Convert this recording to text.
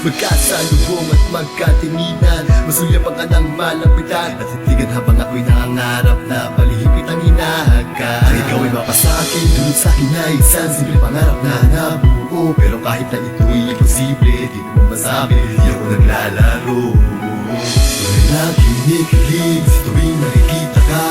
Magkasalubong at magkatinginan, masuyapan ka ng malapitan at hitigan habang ako'y nangangarap na palihim kitang hinahagkan. Ay ikaw ay mapasakin, tulad sa'kin na isang simple pangarap na nabuo. Pero kahit na ito'y imposible, di ko masabi, di ako naglalaro. Tunay na kinikilig sa tuwing nakikita ka,